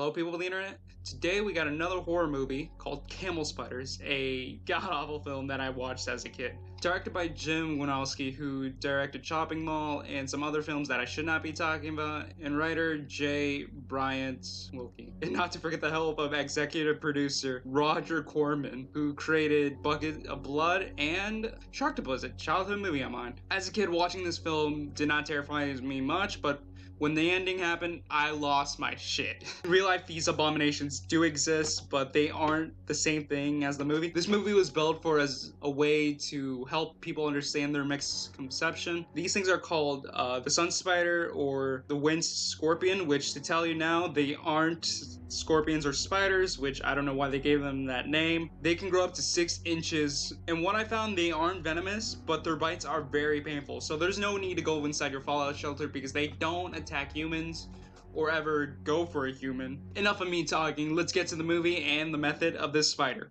Hello people of the internet. Today we got another horror movie called Camel Spiders, a god-awful film that I watched as a kid. Directed by Jim Wynorski, who directed Chopping Mall and some other films that I should not be talking about, and writer J. Bryant Wilkie. And not to forget the help of executive producer Roger Corman, who created Bucket of Blood and Sharktopus, a childhood movie of mine. As a kid, watching this film did not terrify me much, but when the ending happened, I lost my shit. In real life, these abominations do exist, but they aren't the same thing as the movie. This movie was built for as a way to help people understand their misconception. These things are called the sun spider or the wind scorpion, which to tell you now, they aren't scorpions or spiders, which I don't know why they gave them that name. They can grow up to 6 inches, and what I found, they aren't venomous, but their bites are very painful. So there's no need to go inside your fallout shelter because they don't attack humans or ever go for a human. Enough of me talking, let's get to the movie and the method of this spider.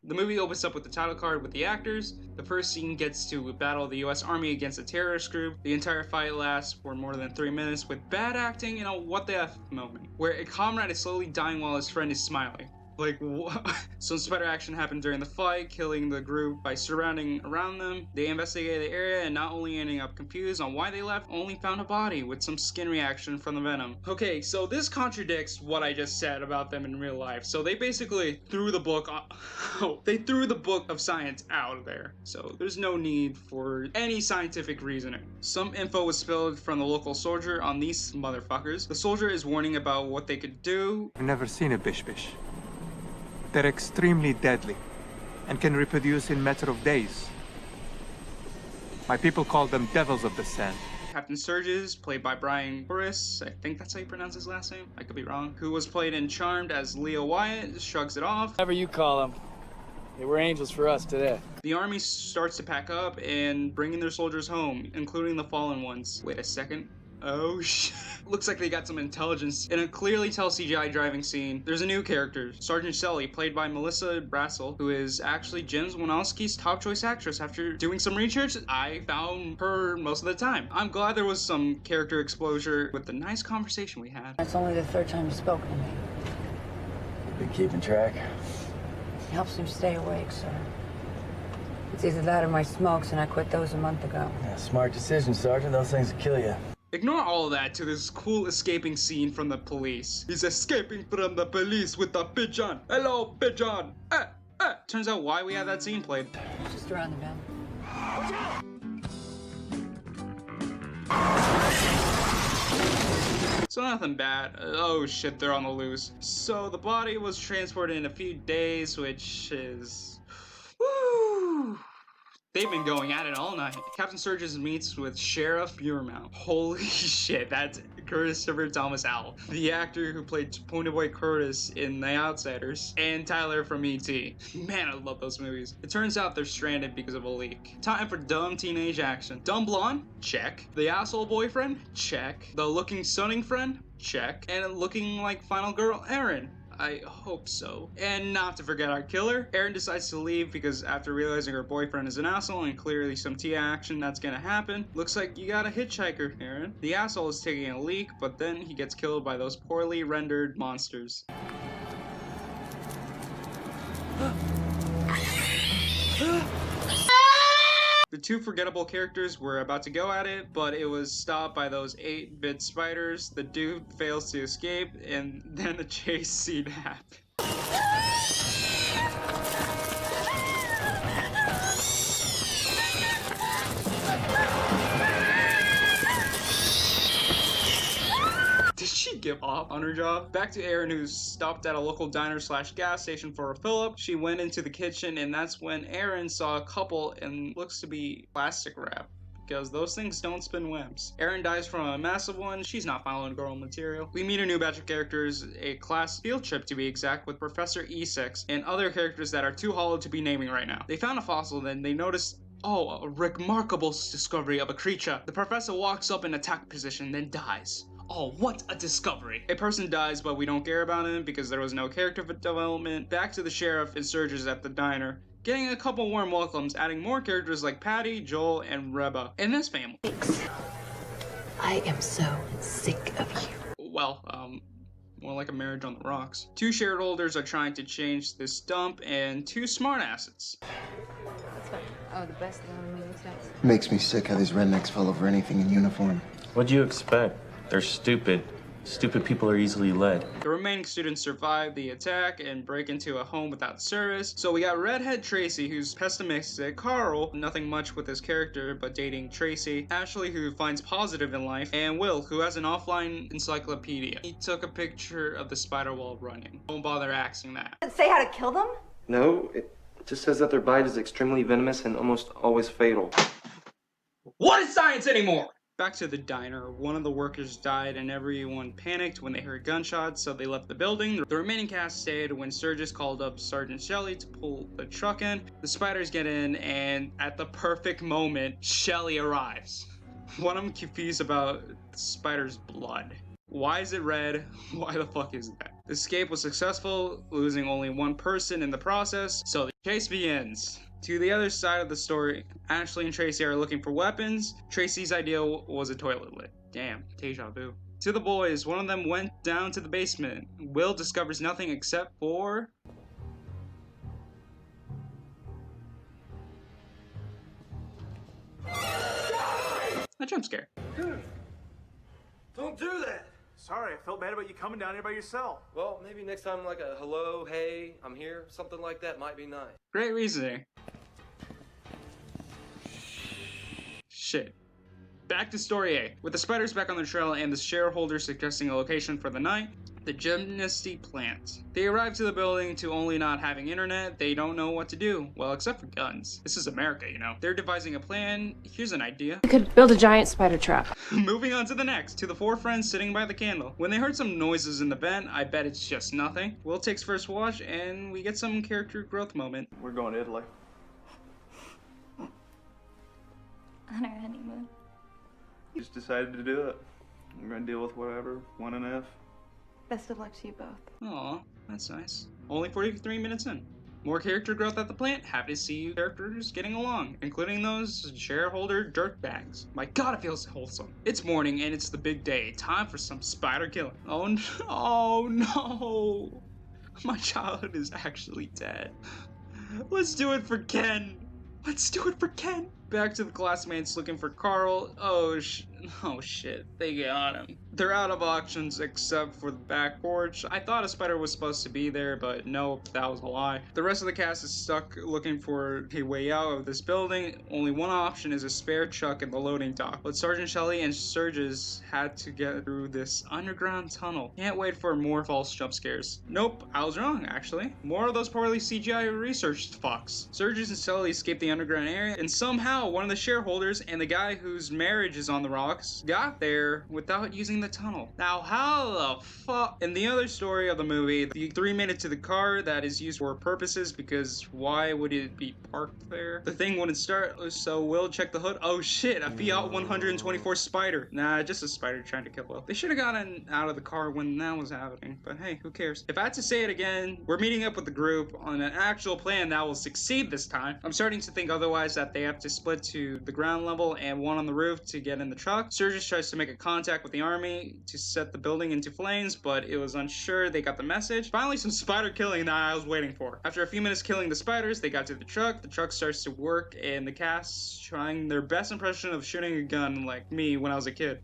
The movie opens up with the title card with the actors. The first scene gets to battle the US Army against a terrorist group. The entire fight lasts for more than 3 minutes with bad acting and a what the F moment, where a comrade is slowly dying while his friend is smiling. Like, what? Some spider action happened during the fight, killing the group by surrounding around them. They investigated the area and not only ending up confused on why they left, only found a body with some skin reaction from the venom. Okay, so this contradicts what I just said about them in real life. So they basically threw the book they threw the book of science out of there. So there's no need for any scientific reasoning. Some info was spilled from the local soldier on these motherfuckers. The soldier is warning about what they could do. I've never seen a bish-bish. They're extremely deadly and can reproduce in a matter of days. My people call them devils of the sand. Captain Sturgis, played by Brian Boris, I think that's how you pronounce his last name, I could be wrong, who was played in Charmed as Leo Wyatt, shrugs it off. Whatever you call them, they were angels for us today. The army starts to pack up and bringing their soldiers home, including the fallen ones. Wait a second. Oh shit. Looks like they got some intelligence. In a clearly tell CGI driving scene, there's a new character, Sergeant Shelley, played by Melissa Brassel, who is actually Jim Wynorski's top choice actress. After doing some research, I found her most of the time. I'm glad there was some character exposure with the nice conversation we had. That's only the third time you've spoken to me. Been keeping track. It helps him stay awake, sir. It's either that or my smokes, and I quit those a month ago. Yeah, smart decision, Sergeant. Those things will kill you. Ignore all of that to this cool escaping scene from the police. He's escaping from the police with a pigeon. Hello, pigeon. Turns out why we had that scene played. Just around the bend. So nothing bad. Oh shit, they're on the loose. So the body was transported in a few days, which is... Woo! They've been going at it all night. Captain Sturgis meets with Sheriff Buurmount. Holy shit, that's Christopher Thomas Howell, the actor who played Ponyboy Curtis in The Outsiders, and Tyler from E.T. Man, I love those movies. It turns out they're stranded because of a leak. Time for dumb teenage action. Dumb blonde? Check. The asshole boyfriend? Check. The looking stunning friend? Check. And looking like final girl? Erin. I hope so. And not to forget our killer. Erin decides to leave because after realizing her boyfriend is an asshole and clearly some tea action that's gonna happen, looks like you got a hitchhiker, Erin. The asshole is taking a leak, but then he gets killed by those poorly rendered monsters. The two forgettable characters were about to go at it, but it was stopped by those 8-bit spiders. The dude fails to escape, and then the chase scene happens. Did she give up on her job? Back to Erin, who's stopped at a local diner / gas station for a fill-up. She went into the kitchen, and that's when Erin saw a couple and looks to be plastic wrap, because those things don't spin webs. Erin dies from a massive one. She's not following girl material. We meet a new batch of characters, a class field trip to be exact, with Professor E6 and other characters that are too hollow to be naming right now. They found a fossil, then they noticed, oh, a remarkable discovery of a creature. The professor walks up in attack position, then dies. Oh, what a discovery. A person dies, but we don't care about him because there was no character development. Back to the sheriff and Sturgis at the diner, getting a couple warm welcomes, adding more characters like Patty, Joel, and Reba in this family. I am so sick of you. Well, more like a marriage on the rocks. Two shareholders are trying to change this dump, and two smartasses. Oh, the best one makes sense. Makes me sick how these rednecks fall over anything in uniform. What'd you expect? They're stupid. Stupid people are easily led. The remaining students survive the attack and break into a home without service. So we got redhead Tracy, who's pessimistic, Carl, nothing much with his character but dating Tracy, Ashley, who finds positive in life, and Will, who has an offline encyclopedia. He took a picture of the spider while running. Don't bother asking that. Does it say how to kill them? No, it just says that their bite is extremely venomous and almost always fatal. What is science anymore? Back to the diner. One of the workers died and everyone panicked when they heard gunshots, so they left the building. The remaining cast stayed when Sturgis called up Sergeant Shelley to pull the truck in. The spiders get in, and at the perfect moment, Shelley arrives. What I'm confused about the spider's blood. Why is it red? Why the fuck is that? The escape was successful, losing only one person in the process, so the chase begins. To the other side of the story, Ashley and Tracy are looking for weapons. Tracy's idea was a toilet lid. Damn, deja vu. To the boys, one of them went down to the basement. Will discovers nothing except for... a jump scare. Don't do that! Sorry, I felt bad about you coming down here by yourself. Well, maybe next time like a hello, hey, I'm here, something like that might be nice. Great reasoning. Shit. Back to story A. With the spiders back on the trail and the shareholder suggesting a location for the night, the gymnasty plant. They arrive to the building to only not having internet. They don't know what to do. Well, except for guns. This is America, you know. They're devising a plan. Here's an idea. We could build a giant spider trap. Moving on to the next. To the four friends sitting by the candle. When they heard some noises in the vent, I bet it's just nothing. Will takes first watch and we get some character growth moment. We're going to Italy. On our honeymoon. Just decided to do it. We're gonna deal with whatever, one and F. Best of luck to you both. Aw, that's nice. Only 43 minutes in. More character growth at the plant. Happy to see you characters getting along, including those shareholder dirtbags. My god, it feels wholesome. It's morning and it's the big day. Time for some spider killing. Oh no. My childhood is actually dead. Let's do it for Ken. Let's do it for Ken. Back to the classmates looking for Carl. Oh shit, they got him. They're out of options except for the back porch. I thought a spider was supposed to be there, but nope, that was a lie. The rest of the cast is stuck looking for a way out of this building. Only one option is a spare truck in the loading dock, but Sergeant Shelley and Sturgis had to get through this underground tunnel. Can't wait for more false jump scares. Nope, I was wrong, actually. More of those poorly CGI researched fucks. Sturgis and Shelley escaped the underground area, and somehow one of the shareholders and the guy whose marriage is on the rocks got there without using the tunnel. Now, how the fuck? In the other story of the movie, the three made it to the car that is used for purposes because why would it be parked there? The thing wouldn't start, so Will checked the hood. Oh shit, a Fiat 124 Spider. Nah, just a spider trying to kill Will. They should have gotten out of the car when that was happening, but hey, who cares? If I had to say it again, we're meeting up with the group on an actual plan that will succeed this time. I'm starting to think otherwise that they have to split to the ground level and one on the roof to get in the truck. Sturgis tries to make a contact with the army to set the building into flames, but it was unsure they got the message. Finally, some spider killing that I was waiting for. After a few minutes killing the spiders, they got to the truck. The truck starts to work and the cast trying their best impression of shooting a gun like me when I was a kid.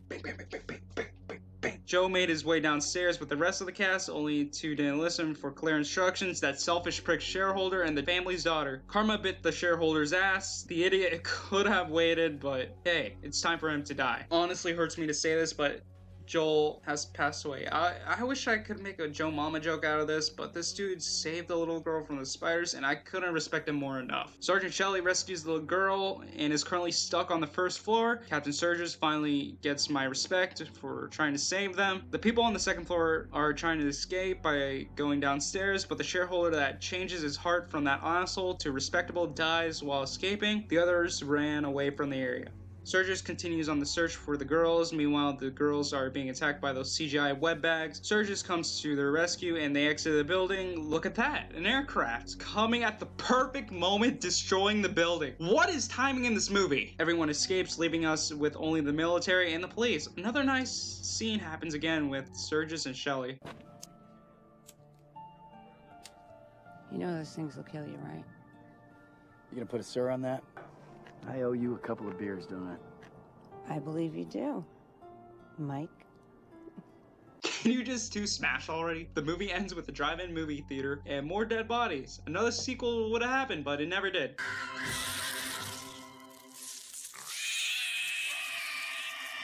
Bang, bang, bang, bang, bang, bang, bang, bang. Joe made his way downstairs with the rest of the cast, only two didn't listen for clear instructions. That selfish prick shareholder and the family's daughter. Karma bit the shareholder's ass. The idiot could have waited, but hey, it's time for him to die. Honestly, hurts me to say this, but Joel has passed away. I wish I could make a Joe Mama joke out of this, but this dude saved the little girl from the spiders and I couldn't respect him more enough. Sergeant Shelley rescues the little girl and is currently stuck on the first floor. Captain Sturgis finally gets my respect for trying to save them. The people on the second floor are trying to escape by going downstairs, but the shareholder that changes his heart from that asshole to respectable dies while escaping. The others ran away from the area. Surges continues on the search for the girls. Meanwhile, the girls are being attacked by those CGI web bags. Surges comes to their rescue and they exit the building. Look at that, an aircraft coming at the perfect moment, destroying the building. What is timing in this movie? Everyone escapes, leaving us with only the military and the police. Another nice scene happens again with Surges and Shelly. You know those things will kill you, right? You gonna put a sir on that? I owe you a couple of beers, don't I? I believe you do, Mike. Can you just smash already? The movie ends with a drive-in movie theater and more dead bodies. Another sequel would have happened, but it never did.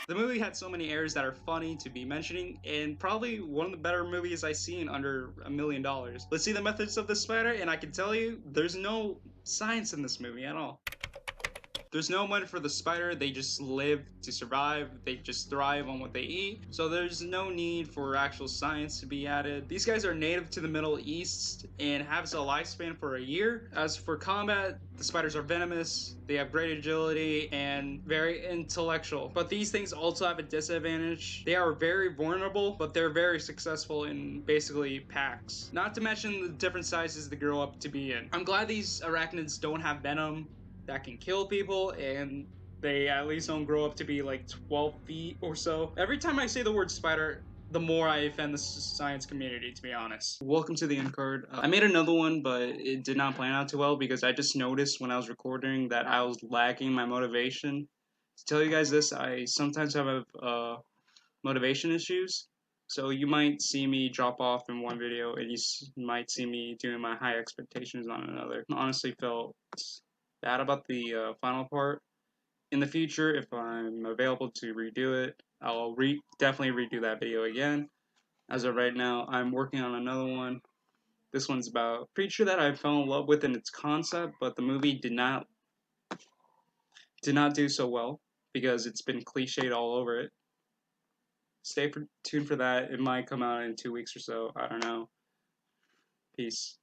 The movie had so many errors that are funny to be mentioning, and probably one of the better movies I've seen under $1 million. Let's see the methods of the spider, and I can tell you, there's no science in this movie at all. There's no money for the spider, they just live to survive, they just thrive on what they eat, so there's no need for actual science to be added. These guys are native to the Middle East and have a lifespan for a year. As for combat, the spiders are venomous, they have great agility, and very intellectual. But these things also have a disadvantage. They are very vulnerable, but they're very successful in basically packs. Not to mention the different sizes they grow up to be in. I'm glad these arachnids don't have venom that can kill people, and they at least don't grow up to be like 12 feet or so. Every time I say the word spider, the more I offend the science community, to be honest. Welcome to the end card. I made another one, but it did not plan out too well because I just noticed when I was recording that I was lacking my motivation. To tell you guys this, I sometimes have motivation issues. So you might see me drop off in one video, and you might see me doing my high expectations on another. I honestly felt bad about the final part. In the future, if I'm available to redo it, I'll definitely redo that video again. As of right now, I'm working on another one. This one's about a creature that I fell in love with in its concept, but the movie did not do so well because it's been cliched all over it. Stay tuned for that. It might come out in 2 weeks or so. I don't know. Peace.